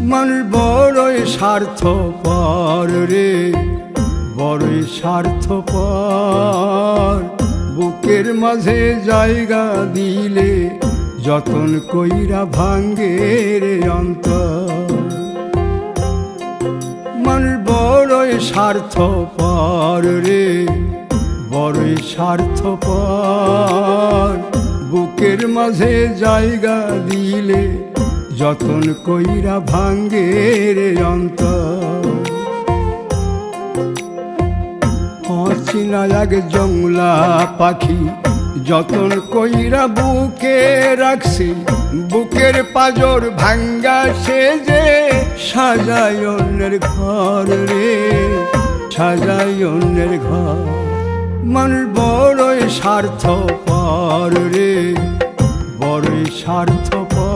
মানুষ বড়ই স্বার্থপর রে, বড়ই স্বার্থপর। বুকের মাঝে জায়গা দিলে যতন কইরা ভাঙ্গে রে অন্তর। মানুষ বড়ই স্বার্থপর রে, বড়ই স্বার্থপর। বুকের মাঝে জায়গা দিলে যতন কইরা ভাঙ্গে রে অন্তর। অচিনা এক জংলা পাখি যতন কইরা বুকে রাখছি, বুকের পাজর ভাঙ্গা সে যে সাজায় অন্যের ঘর রে, সাজায় অন্যের ঘর। মানুষ বড়ই স্বার্থপর রে, বড়ই স্বার্থপর।